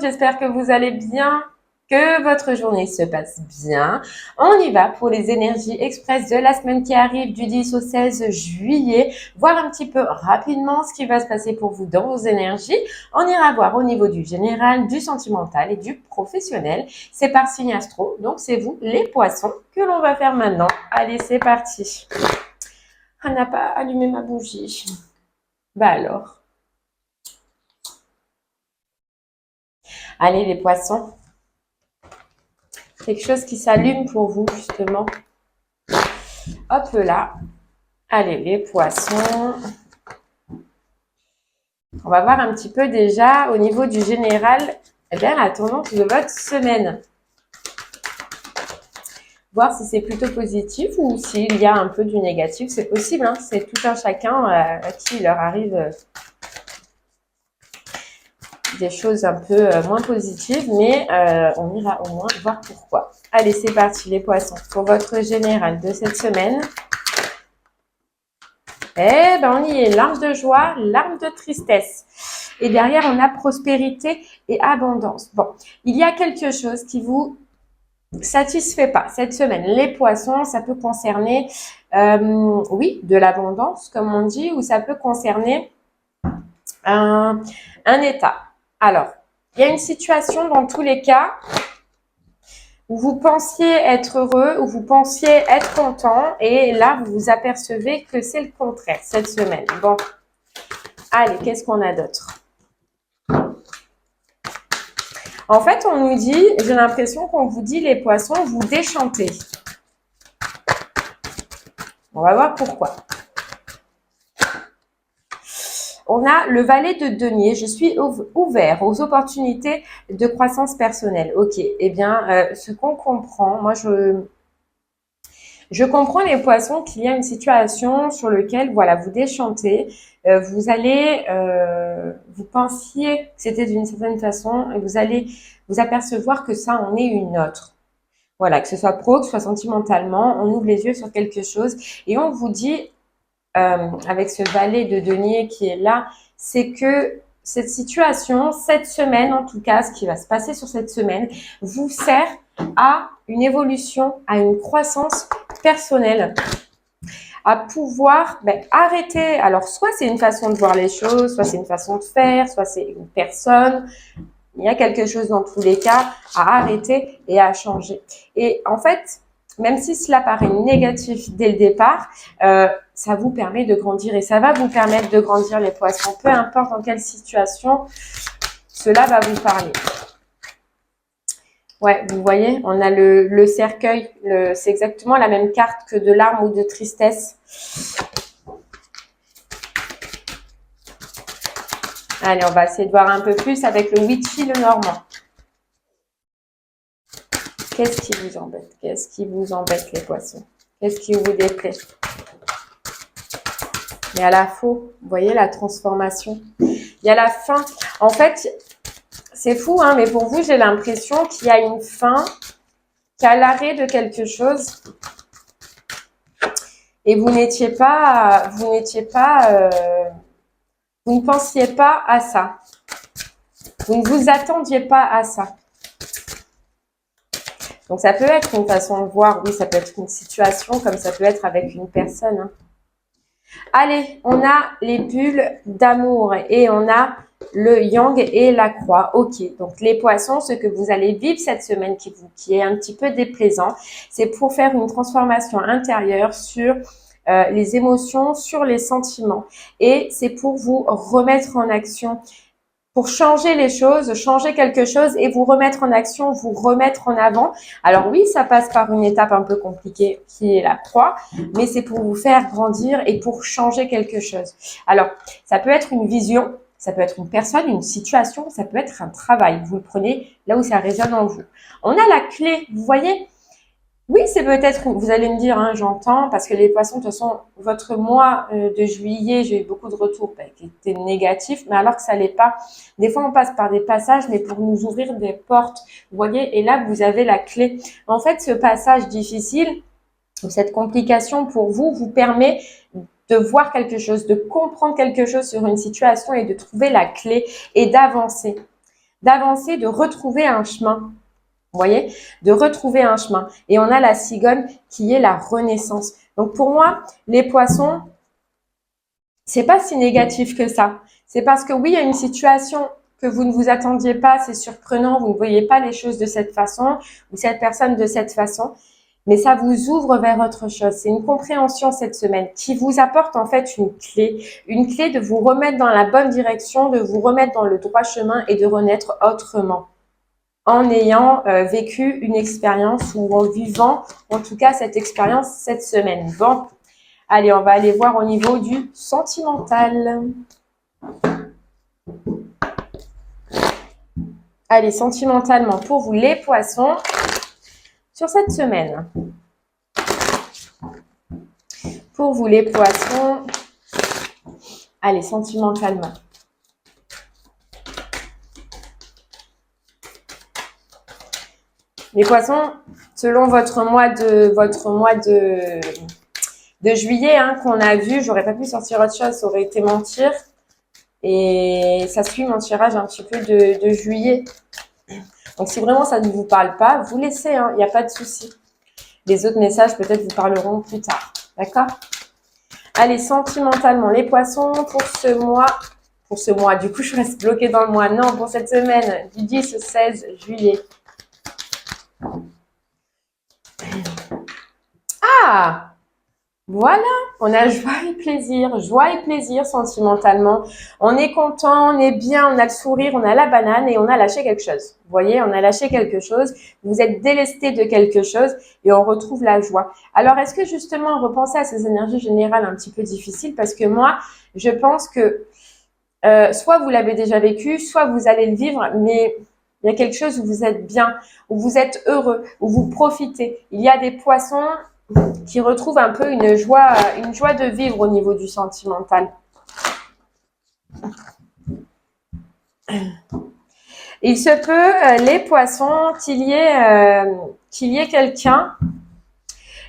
j'espère que vous allez bien, que votre journée se passe bien. On y va pour les énergies express de la semaine qui arrive du 10 au 16 juillet, voir un petit peu rapidement ce qui va se passer pour vous dans vos énergies. On ira voir au niveau du général, du sentimental et du professionnel. C'est par signe astro, donc c'est vous les poissons que l'on va faire maintenant. Allez, c'est parti. On n'a pas allumé ma bougie. Bah alors. Allez les poissons. Quelque chose qui s'allume pour vous justement. Hop là. Allez les poissons. On va voir un petit peu déjà au niveau du général, eh bien, la tendance de votre semaine. Voir si c'est plutôt positif ou s'il y a un peu du négatif. C'est possible, hein, c'est tout un chacun à qui il leur arrive des choses un peu moins positives, mais on ira au moins voir pourquoi. Allez, c'est parti les poissons. Pour votre général de cette semaine, eh ben on y est, larme de joie, larme de tristesse. Et derrière, on a prospérité et abondance. Bon, il y a quelque chose qui vous satisfait pas cette semaine. Les poissons, ça peut concerner, oui, de l'abondance, comme on dit, ou ça peut concerner un état. Alors, il y a une situation dans tous les cas où vous pensiez être heureux, où vous pensiez être content, et là, vous vous apercevez que c'est le contraire cette semaine. Bon, allez, qu'est-ce qu'on a d'autre? En fait, on nous dit, j'ai l'impression qu'on vous dit, les poissons, vous déchantez. On va voir pourquoi. On a le valet de denier. Je suis ouvert aux opportunités de croissance personnelle. Ok, eh bien, ce qu'on comprend, moi, je comprends les poissons qu'il y a une situation sur laquelle, voilà, vous déchantez, vous allez, vous pensiez que c'était d'une certaine façon et vous allez vous apercevoir que ça en est une autre. Voilà, que ce soit pro, que ce soit sentimentalement, on ouvre les yeux sur quelque chose et on vous dit, avec ce valet de denier qui est là, c'est que cette situation, cette semaine en tout cas, ce qui va se passer sur cette semaine, vous sert à une évolution, à une croissance personnelle, à pouvoir arrêter. Alors, soit c'est une façon de voir les choses, soit c'est une façon de faire, soit c'est une personne. Il y a quelque chose dans tous les cas à arrêter et à changer. Et en fait, même si cela paraît négatif dès le départ, ça vous permet de grandir et ça va vous permettre de grandir les poissons. Peu importe dans quelle situation, cela va vous parler. Ouais, vous voyez, on a le cercueil, c'est exactement la même carte que de larmes ou de tristesse. Allez, on va essayer de voir un peu plus avec le Witchy, le Normand. Qu'est-ce qui vous embête? Qu'est-ce qui vous embête, les poissons? Qu'est-ce qui vous déplaît? Il y a la faux, vous voyez, la transformation. Il y a la fin. En fait, c'est fou, hein, mais pour vous, j'ai l'impression qu'il y a une fin, qu'il y a l'arrêt de quelque chose. Et vous ne pensiez pas à ça. Vous ne vous attendiez pas à ça. Donc, ça peut être une façon de voir, oui, ça peut être une situation, comme ça peut être avec une personne. Hein. Allez, on a les bulles d'amour et on a le yang et la croix. Ok, donc les poissons, ce que vous allez vivre cette semaine qui est un petit peu déplaisant, c'est pour faire une transformation intérieure sur les émotions, sur les sentiments. Et c'est pour vous remettre en action, pour changer les choses, changer quelque chose et vous remettre en action, vous remettre en avant. Alors oui, ça passe par une étape un peu compliquée qui est la croix, mais c'est pour vous faire grandir et pour changer quelque chose. Alors, ça peut être une vision, ça peut être une personne, une situation, ça peut être un travail. Vous le prenez là où ça résonne en vous. On a la clé, vous voyez. Oui, c'est peut-être, vous allez me dire, hein, j'entends, parce que les poissons, de toute façon, votre mois de juillet, j'ai eu beaucoup de retours qui étaient négatifs, mais alors que ça l'est pas. Des fois, on passe par des passages, mais pour nous ouvrir des portes, vous voyez, et là, vous avez la clé. En fait, ce passage difficile, cette complication pour vous, vous permet de voir quelque chose, de comprendre quelque chose sur une situation et de trouver la clé et d'avancer. d'avancer, de retrouver un chemin. Vous voyez, de retrouver un chemin. Et on a la cigogne qui est la renaissance. Donc pour moi, les poissons, c'est pas si négatif que ça. C'est parce que oui, il y a une situation que vous ne vous attendiez pas, c'est surprenant, vous ne voyez pas les choses de cette façon, ou cette personne de cette façon, mais ça vous ouvre vers autre chose. C'est une compréhension cette semaine qui vous apporte en fait une clé de vous remettre dans la bonne direction, de vous remettre dans le droit chemin et de renaître autrement, en ayant vécu une expérience ou en vivant en tout cas cette expérience cette semaine. Bon, allez, on va aller voir au niveau du sentimental. Allez, sentimentalement pour vous les poissons sur cette semaine. Pour vous les poissons, allez, sentimentalement. Les poissons, selon votre mois de juillet qu'on a vu, j'aurais pas pu sortir autre chose, ça aurait été mentir. Et ça suit mon tirage un petit peu de juillet. Donc, si vraiment ça ne vous parle pas, vous laissez, il n'y a pas de souci. Les autres messages, peut-être, vous parleront plus tard. D'accord? Allez, sentimentalement, les poissons, pour ce mois, du coup, je reste bloquée dans le mois. Non, pour cette semaine, du 10 au 16 juillet. Ah! Voilà, on a joie et plaisir sentimentalement. On est content, on est bien, on a le sourire, on a la banane et on a lâché quelque chose. Vous voyez, on a lâché quelque chose, vous êtes délesté de quelque chose et on retrouve la joie. Alors, est-ce que justement, repensez à ces énergies générales un petit peu difficiles parce que moi, je pense que soit vous l'avez déjà vécu, soit vous allez le vivre, mais il y a quelque chose où vous êtes bien, où vous êtes heureux, où vous profitez. Il y a des poissons qui retrouvent un peu une joie de vivre au niveau du sentimental. Il se peut, les poissons, qu'il y ait quelqu'un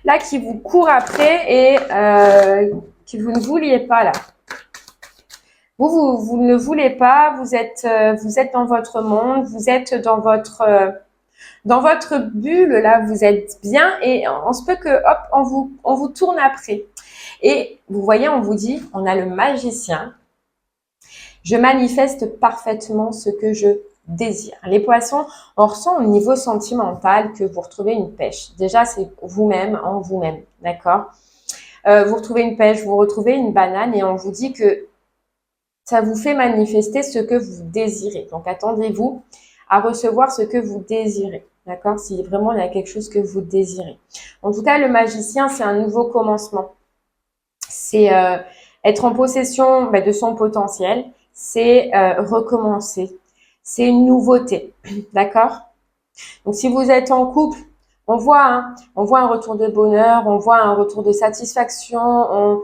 là qui vous court après et que vous ne vouliez pas là. Vous ne voulez pas, vous êtes dans votre monde, vous êtes dans votre bulle, là, vous êtes bien et on se peut que, hop, on vous tourne après. Et vous voyez, on vous dit, on a le magicien. Je manifeste parfaitement ce que je désire. Les poissons, on ressent au niveau sentimental que vous retrouvez une pêche. Déjà, c'est vous-même, en vous-même, d'accord? Vous retrouvez une pêche, vous retrouvez une banane et on vous dit que ça vous fait manifester ce que vous désirez. Donc, attendez-vous à recevoir ce que vous désirez. D'accord? Si vraiment il y a quelque chose que vous désirez. En tout cas, le magicien, c'est un nouveau commencement. C'est être en possession de son potentiel. C'est recommencer. C'est une nouveauté. D'accord? Donc, si vous êtes en couple, on voit un retour de bonheur, on voit un retour de satisfaction,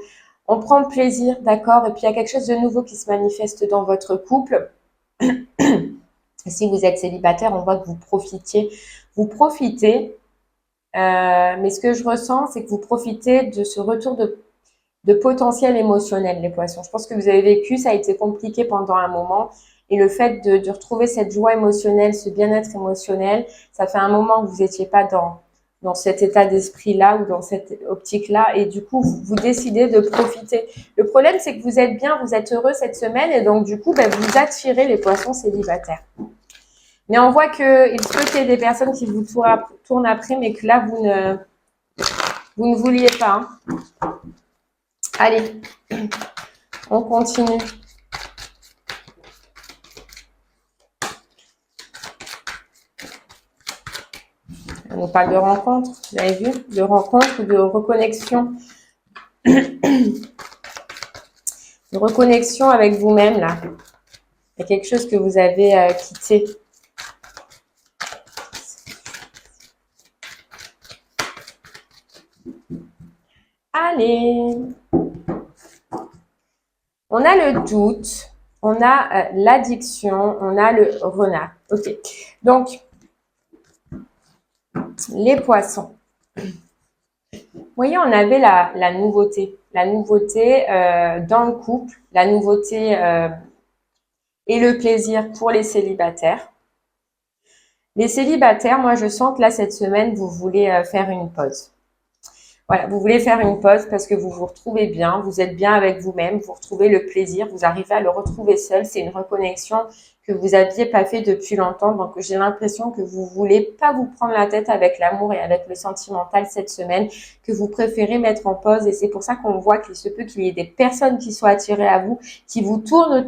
on prend le plaisir, d'accord? Et puis, il y a quelque chose de nouveau qui se manifeste dans votre couple. Si vous êtes célibataire, on voit que vous profitez. Mais ce que je ressens, c'est que vous profitez de ce retour de potentiel émotionnel, les poissons. Je pense que vous avez vécu, ça a été compliqué pendant un moment. Et le fait de retrouver cette joie émotionnelle, ce bien-être émotionnel, ça fait un moment que vous n'étiez pas dans cet état d'esprit-là ou dans cette optique-là. Et du coup, vous décidez de profiter. Le problème, c'est que vous êtes bien, vous êtes heureux cette semaine. Et donc, du coup, vous attirez les poissons célibataires. Mais on voit qu'il se peut qu'il y ait des personnes qui vous tournent après, mais que là, vous ne vouliez pas. Allez, on continue. On nous parle de rencontre, vous avez vu? De rencontre ou de reconnexion. De reconnexion avec vous-même, là. Il y a quelque chose que vous avez quitté. Allez. On a le doute, on a l'addiction, on a le renard. Ok. Donc, les poissons. Vous voyez, on avait la nouveauté. La nouveauté dans le couple, la nouveauté et le plaisir pour les célibataires. Les célibataires, moi, je sens que là, cette semaine, vous voulez faire une pause. Voilà, vous voulez faire une pause parce que vous vous retrouvez bien, vous êtes bien avec vous-même, vous retrouvez le plaisir, vous arrivez à le retrouver seul. C'est une reconnexion que vous aviez pas fait depuis longtemps. Donc, j'ai l'impression que vous voulez pas vous prendre la tête avec l'amour et avec le sentimental cette semaine, que vous préférez mettre en pause. Et c'est pour ça qu'on voit qu'il se peut qu'il y ait des personnes qui soient attirées à vous, qui vous tournent,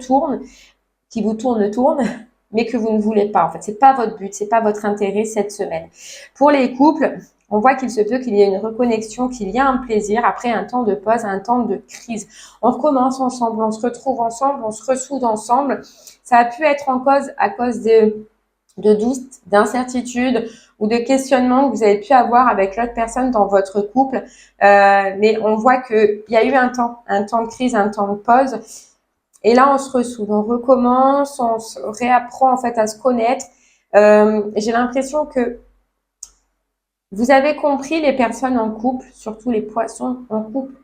mais que vous ne voulez pas. En fait, c'est pas votre but, c'est pas votre intérêt cette semaine. Pour les couples, on voit qu'il se peut qu'il y ait une reconnexion, qu'il y a un plaisir après un temps de pause, un temps de crise. On recommence ensemble, on se retrouve ensemble, on se ressoude ensemble. Ça a pu être en cause à cause de doutes, d'incertitudes ou de questionnements que vous avez pu avoir avec l'autre personne dans votre couple. Mais on voit qu'il y a eu un temps de crise, un temps de pause. Et là, on se ressoude, on recommence, on se réapprend en fait à se connaître. J'ai l'impression que vous avez compris les personnes en couple, surtout les poissons en couple,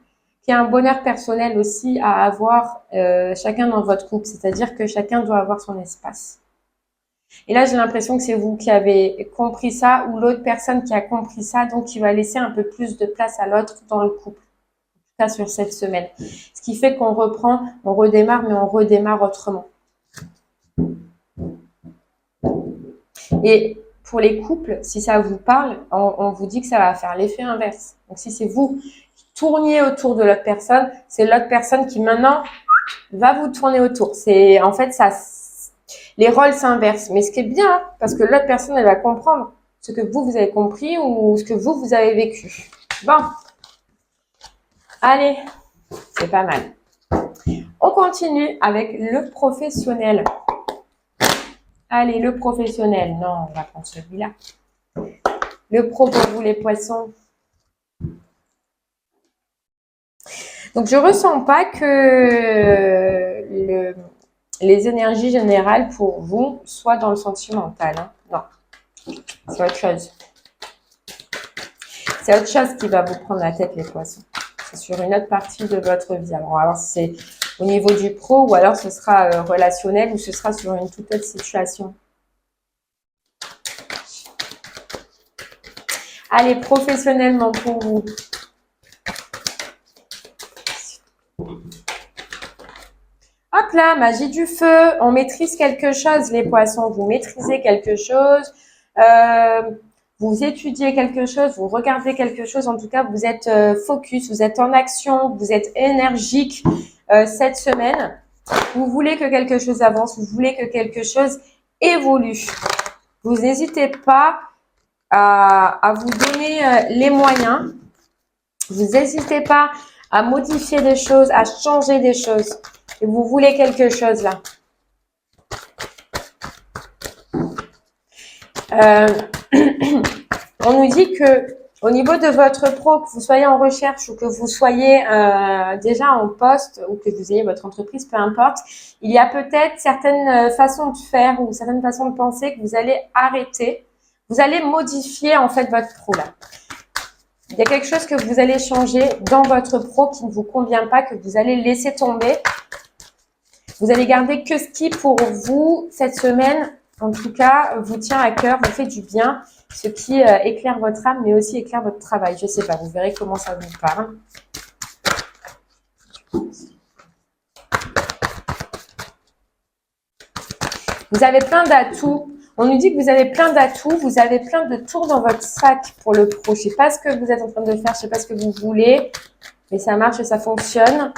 qu'il y a un bonheur personnel aussi à avoir chacun dans votre couple. C'est-à-dire que chacun doit avoir son espace. Et là, j'ai l'impression que c'est vous qui avez compris ça ou l'autre personne qui a compris ça, donc qui va laisser un peu plus de place à l'autre dans le couple. En tout cas, sur cette semaine. Ce qui fait qu'on reprend, on redémarre, mais on redémarre autrement. Et pour les couples, si ça vous parle, on vous dit que ça va faire l'effet inverse. Donc, si c'est vous qui tourniez autour de l'autre personne, c'est l'autre personne qui maintenant va vous tourner autour. C'est en fait ça, les rôles s'inversent. Mais ce qui est bien, parce que l'autre personne, elle va comprendre ce que vous avez compris ou ce que vous avez vécu. Bon, allez, c'est pas mal. On continue avec le professionnel. Allez, le professionnel. Non, on va prendre celui-là. Le pro pour vous, les poissons. Donc, je ressens pas que les énergies générales pour vous soient dans le sentimental. Hein. Non, c'est autre chose. C'est autre chose qui va vous prendre la tête, les poissons. C'est sur une autre partie de votre vie. Alors c'est au niveau du pro ou alors ce sera relationnel ou ce sera sur une toute autre situation. Allez, professionnellement pour vous. Hop là, magie du feu. On maîtrise quelque chose, les poissons. Vous maîtrisez quelque chose. Vous étudiez quelque chose. Vous regardez quelque chose. En tout cas, vous êtes focus. Vous êtes en action. Vous êtes énergique cette semaine. Vous voulez que quelque chose avance. Vous voulez que quelque chose évolue. Vous n'hésitez pas à vous donner les moyens. Vous n'hésitez pas à modifier des choses, à changer des choses. Et vous voulez quelque chose là. On nous dit que au niveau de votre pro, que vous soyez en recherche ou que vous soyez déjà en poste ou que vous ayez votre entreprise, peu importe, il y a peut-être certaines façons de faire ou certaines façons de penser que vous allez arrêter. Vous allez modifier en fait votre pro là. Il y a quelque chose que vous allez changer dans votre pro qui ne vous convient pas, que vous allez laisser tomber. Vous allez garder que ce qui, pour vous, cette semaine, en tout cas, vous tient à cœur, vous fait du bien, ce qui éclaire votre âme, mais aussi éclaire votre travail. Je ne sais pas, vous verrez comment ça vous parle. Vous avez plein d'atouts. On nous dit que vous avez plein d'atouts, vous avez plein de tours dans votre sac pour le pro. Je ne sais pas ce que vous êtes en train de faire, je ne sais pas ce que vous voulez, mais ça marche et ça fonctionne.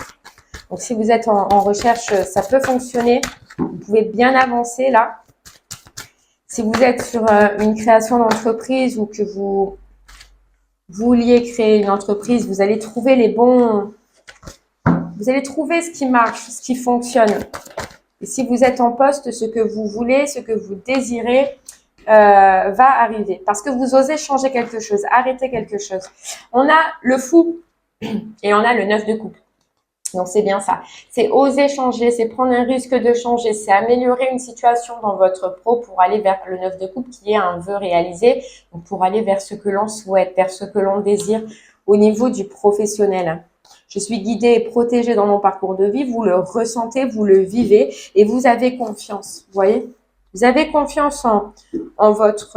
Donc, si vous êtes en recherche, ça peut fonctionner. Vous pouvez bien avancer là. Si vous êtes sur une création d'entreprise ou que vous vouliez créer une entreprise, vous allez trouver les bons... Vous allez trouver ce qui marche, ce qui fonctionne. Et si vous êtes en poste, ce que vous voulez, ce que vous désirez va arriver. Parce que vous osez changer quelque chose, arrêter quelque chose. On a le fou et on a le 9 de coupe. Donc, c'est bien ça. C'est oser changer, c'est prendre un risque de changer, c'est améliorer une situation dans votre pro pour aller vers le 9 de coupe qui est un vœu réalisé, donc pour aller vers ce que l'on souhaite, vers ce que l'on désire au niveau du professionnel. Je suis guidée et protégée dans mon parcours de vie, vous le ressentez, vous le vivez et vous avez confiance, vous voyez ? Vous avez confiance en votre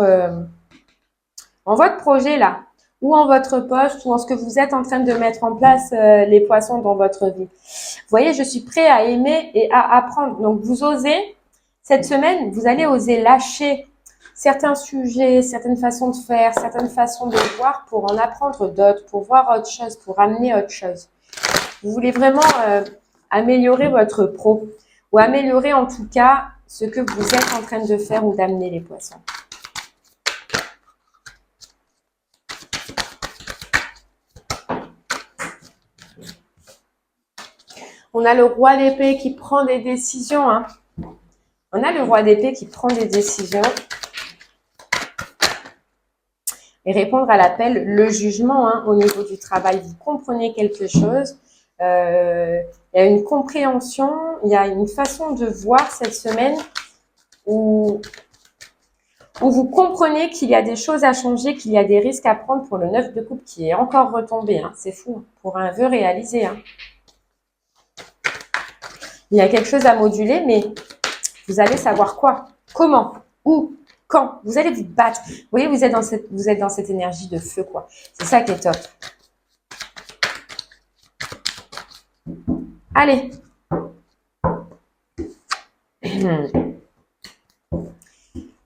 projet là, ou en votre poste, ou en ce que vous êtes en train de mettre en place, les poissons, dans votre vie. Vous voyez, je suis prêt à aimer et à apprendre. Donc, vous osez, cette semaine, vous allez oser lâcher certains sujets, certaines façons de faire, certaines façons de voir pour en apprendre d'autres, pour voir autre chose, pour amener autre chose. Vous voulez vraiment améliorer votre pro, ou améliorer en tout cas ce que vous êtes en train de faire ou d'amener, les poissons. On a le roi d'épée qui prend des décisions. Hein. On a le roi d'épée qui prend des décisions. Et répondre à l'appel, le jugement, hein, au niveau du travail. Vous comprenez quelque chose. Il y a une compréhension, il y a une façon de voir cette semaine où vous comprenez qu'il y a des choses à changer, qu'il y a des risques à prendre pour le 9 de coupe qui est encore retombé. Hein. C'est fou, pour un vœu réalisé. Hein. Il y a quelque chose à moduler, mais vous allez savoir quoi, comment, où, quand. Vous allez vous battre. Vous voyez, vous êtes dans cette énergie de feu, quoi. C'est ça qui est top. Allez.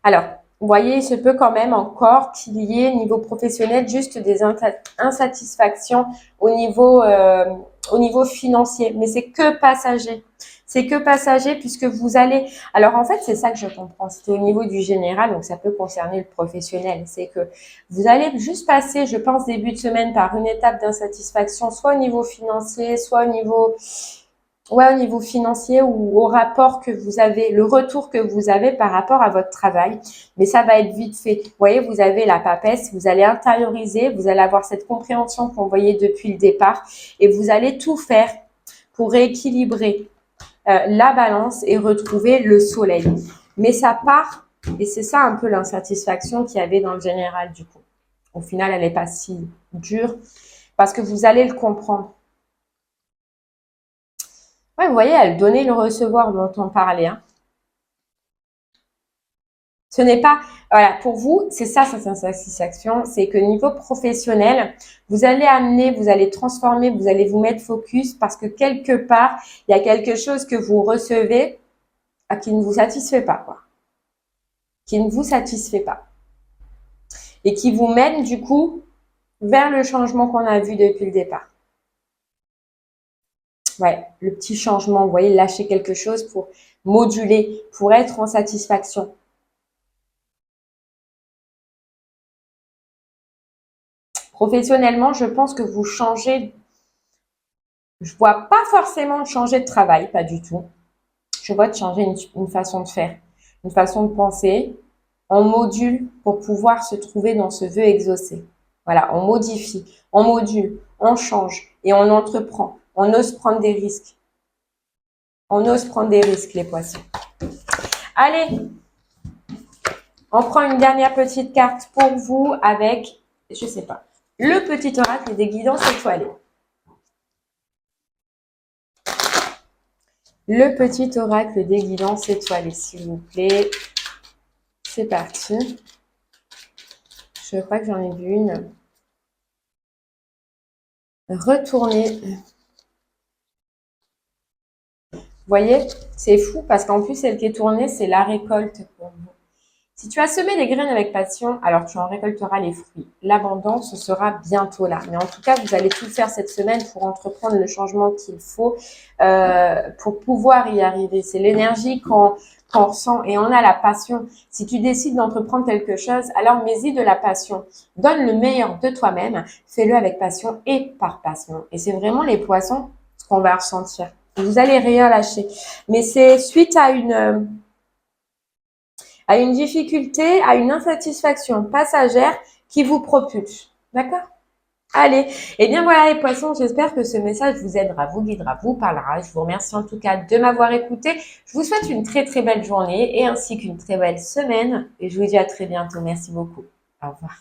Alors, vous voyez, il se peut quand même encore qu'il y ait, niveau professionnel, juste des insatisfactions au niveau financier. Mais c'est que passager. C'est que passager puisque vous allez… Alors, en fait, c'est ça que je comprends. C'est au niveau du général, donc ça peut concerner le professionnel. C'est que vous allez juste passer, je pense, début de semaine par une étape d'insatisfaction, soit au niveau financier, soit au niveau… Ouais, au niveau financier ou au rapport que vous avez, le retour que vous avez par rapport à votre travail. Mais ça va être vite fait. Vous voyez, vous avez la papesse, vous allez intérioriser, vous allez avoir cette compréhension qu'on voyait depuis le départ et vous allez tout faire pour rééquilibrer la balance et retrouver le soleil. Mais ça part, et c'est ça un peu l'insatisfaction qu'il y avait dans le général du coup. Au final, elle n'est pas si dure parce que vous allez le comprendre. Ouais, vous voyez, elle donnait le recevoir dont on parlait. Hein. Ce n'est pas… Voilà, pour vous, c'est ça, cette satisfaction. C'est que niveau professionnel, vous allez amener, vous allez transformer, vous allez vous mettre focus parce que quelque part, il y a quelque chose que vous recevez qui ne vous satisfait pas, quoi. Qui ne vous satisfait pas. Et qui vous mène, du coup, vers le changement qu'on a vu depuis le départ. Ouais, le petit changement, vous voyez, lâcher quelque chose pour moduler, pour être en satisfaction. Professionnellement, je pense que vous changez. Je vois pas forcément de changer de travail, pas du tout. Je vois de changer une façon de faire, une façon de penser. On module pour pouvoir se trouver dans ce vœu exaucé. Voilà, on modifie, on module, on change et on entreprend. On ose prendre des risques. On ose prendre des risques, les poissons. Allez, on prend une dernière petite carte pour vous avec, je sais pas, le petit oracle des guidances étoilées. Le petit oracle des guidances étoilées, s'il vous plaît. C'est parti. Je crois que j'en ai vu une. Retournez. Vous voyez, c'est fou parce qu'en plus, celle qui est tournée, c'est la récolte pour vous. Si tu as semé des graines avec passion, alors tu en récolteras les fruits. L'abondance, ce sera bientôt là. Mais en tout cas, vous allez tout faire cette semaine pour entreprendre le changement qu'il faut pour pouvoir y arriver. C'est l'énergie qu'on ressent et on a la passion. Si tu décides d'entreprendre quelque chose, alors mets-y de la passion. Donne le meilleur de toi-même. Fais-le avec passion et par passion. Et c'est vraiment les poissons ce qu'on va ressentir. Vous allez rien lâcher. Mais c'est suite à une difficulté, à une insatisfaction passagère qui vous propulse. D'accord? Allez, et bien voilà les poissons, j'espère que ce message vous aidera, vous guidera, vous parlera. Je vous remercie en tout cas de m'avoir écouté. Je vous souhaite une très très belle journée et ainsi qu'une très belle semaine. Et je vous dis à très bientôt. Merci beaucoup. Au revoir.